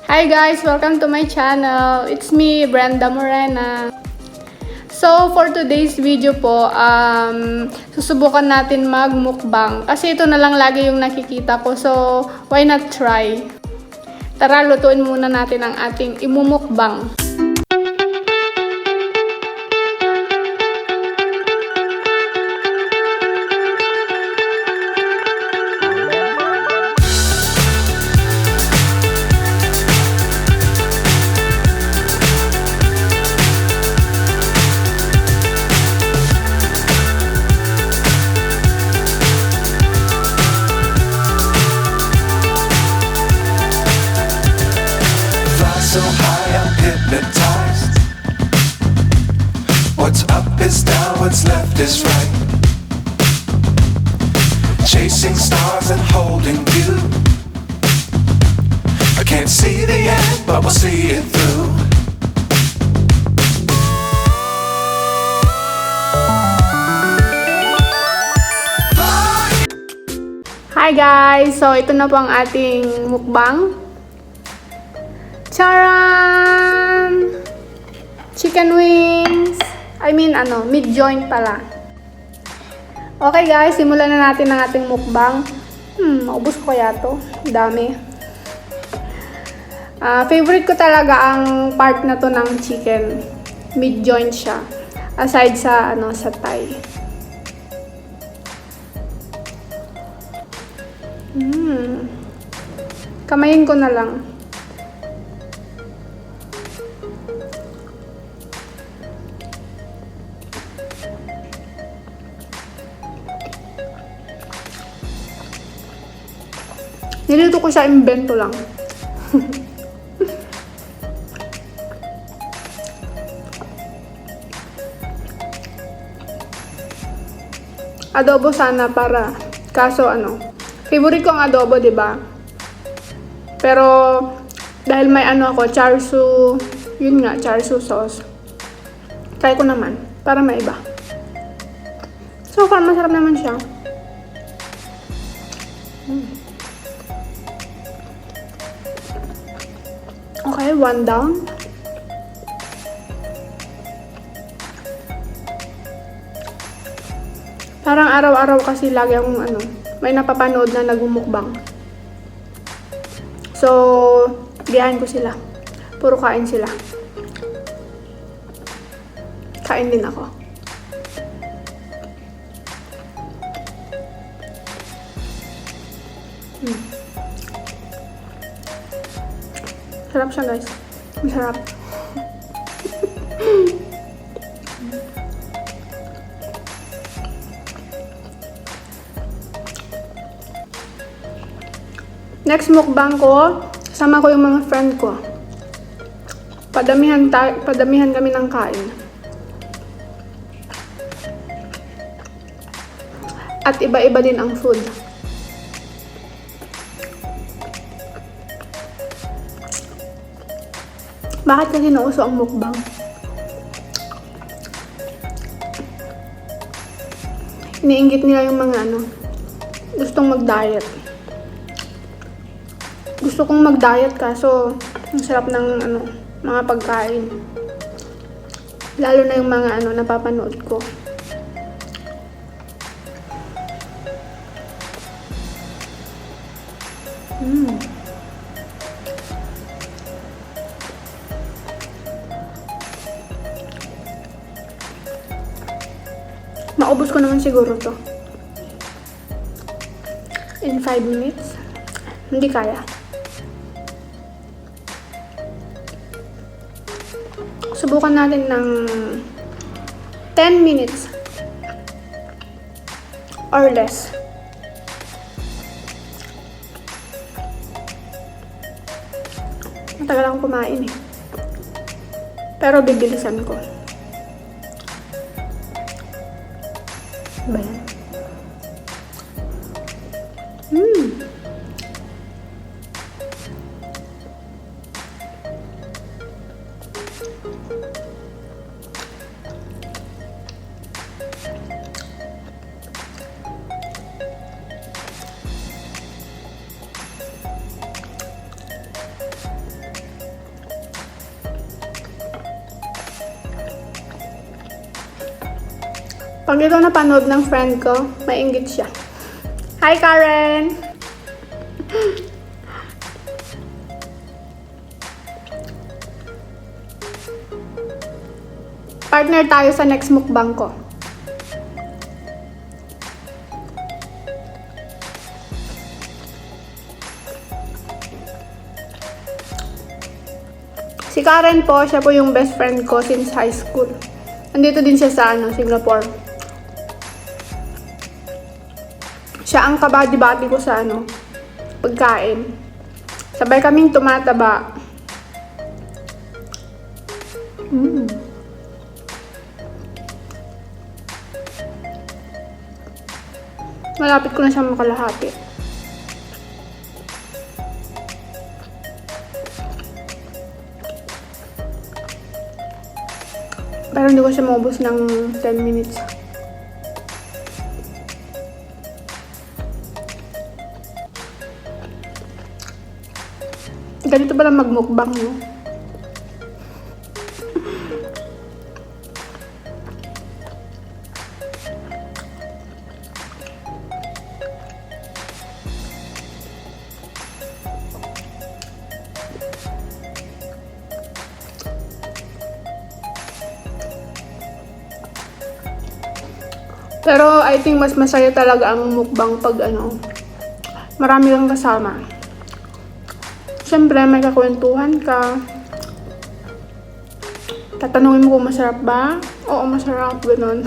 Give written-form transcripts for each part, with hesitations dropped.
Hi guys! Welcome to my channel. It's me, Brenda Morena. So, for today's video po, susubukan natin magmukbang. Kasi ito na lang lagi yung nakikita ko. So, why not try? Tara, lutuin muna natin ang ating imumukbang. So high, I'm hypnotized. What's up is down, what's left is right. Chasing stars and holding you. I can't see the end, but we'll see it through. Hi guys! So, ito na po ang ating mukbang. Charan! Chicken wings! Meat joint pala. Okay guys, simulan na natin ang ating mukbang. Maubos ko kaya to. Dami. Favorite ko talaga ang part na to ng chicken. Meat joint siya. Aside sa, sa thigh. Kamayin ko na lang. Nilito ko siya, imbento lang. Adobo sana para, kaso favorite ko ang adobo, 'di ba? Pero dahil may ako, charsu, yun nga, charsu sauce. Try ko naman para maiba. So far masarap naman siya. Okay, one down. Parang araw-araw kasi lagi akong may napapanood na nagmumukbang. So, giyahan ko sila. Puro kain sila. Kain din ako. Sarap siya guys. Masarap. Next mukbang ko, kasama ko yung mga friend ko. Padamihan kami ng kain. At iba-iba din ang food. Bakit kasi nauso ang mukbang? Iniinggit nila yung mga gustong mag-diet. Gusto kong mag-diet kaso ang sarap ng mga pagkain. Lalo na yung mga napapanood ko. Maubos ko naman siguro to. In 5 minutes. Hindi kaya. Subukan natin ng 10 minutes. Or less. Matagal akong kumain eh. Pero bibilisan ko. Ba yan? Pag ito napanood ng friend ko, mainggit siya. Hi, Karen! Partner tayo sa next mukbang ko. Si Karen po, siya po yung best friend ko since high school. Nandito din siya sa Singapore. Siya ang kabady-bati ko sa pagkain. Sabay kaming tumataba. Malapit ko na siya makalahati. Pero hindi ko siya maubos ng 10 minutes. Ganito pala magmukbang, no? Pero I think mas masaya talaga ang mukbang pag marami kang kasama. Siyempre may kakwentuhan ka. Tatanungin mo kung masarap ba? Oo, masarap. Ganon.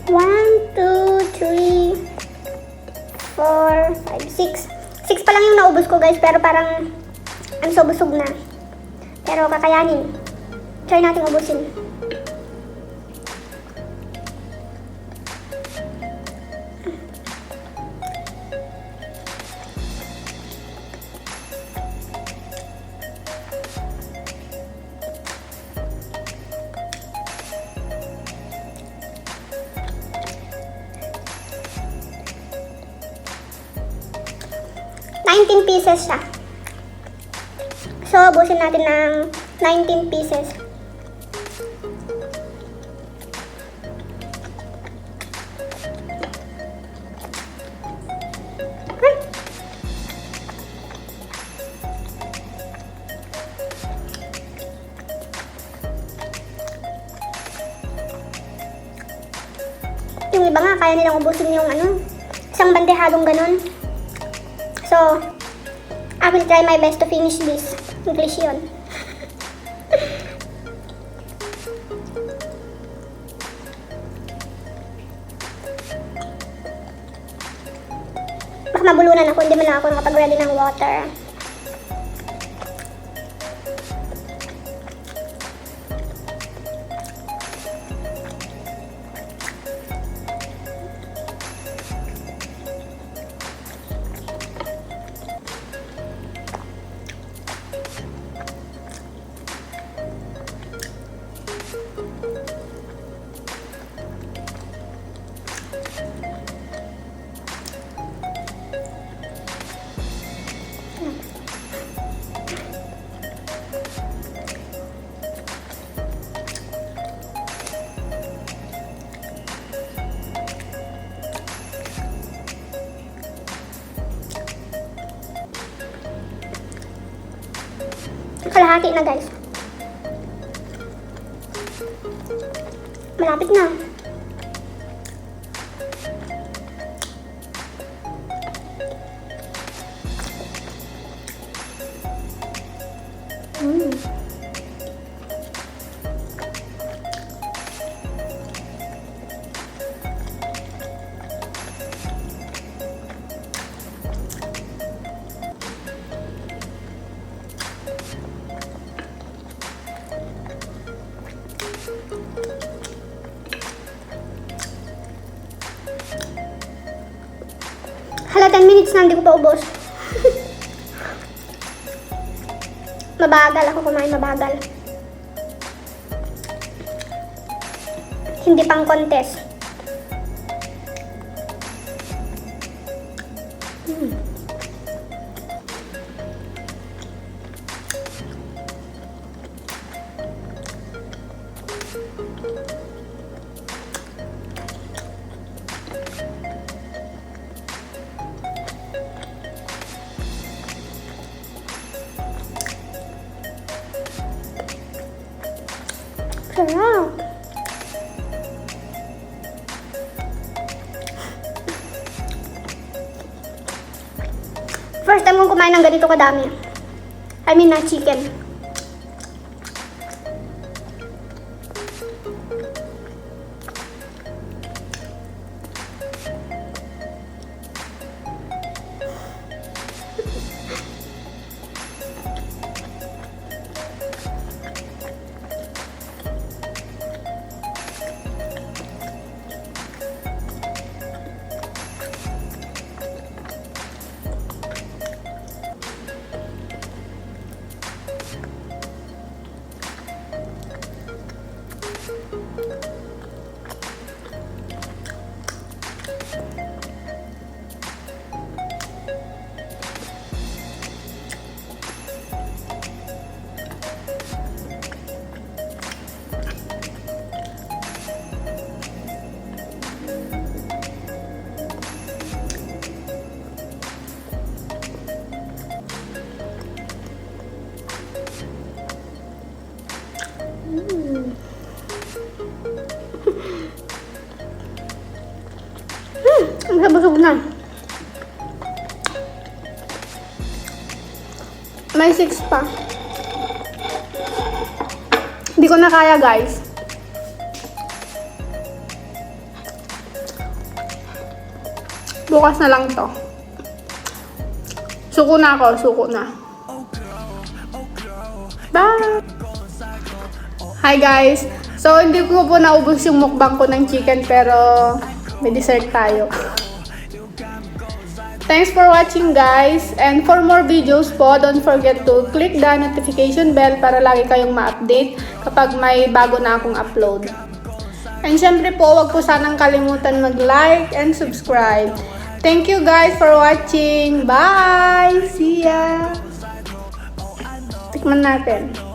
One, two, three, 4, 5, 6. 6 pa lang yung naubos ko, guys, pero parang I'm so busog na. Pero kakayanin. Try natin ubusin. Pieces siya. So, ubusin natin ng 19 pieces. Yung iba nga, kaya nilang ubusin yung isang bandehadong ganun. So, I will try my best to finish this. English yun. Baka mabulunan ako, hindi man lang ako nakapag-ready ng water. Kalahati na, guys. Malapit na. 10 minutes na, hindi ko pa ubos. Mabagal ako kumain, mabagal. Hindi pang contest. Sarap. First time kong kumain ng ganito kadami. I mean, na chicken. Ang sabusog na. May 6 pa. Hindi ko na kaya, guys. Bukas na lang to. Suko na ako, suko na. Bye! Hi guys! So, hindi ko po naubos yung mukbang ko ng chicken pero may dessert tayo. Thanks for watching guys! And for more videos po, don't forget to click the notification bell para lagi kayong ma-update kapag may bago na akong upload. And syempre po, wag po sanang kalimutan mag-like and subscribe. Thank you guys for watching! Bye! See ya! Tikman natin.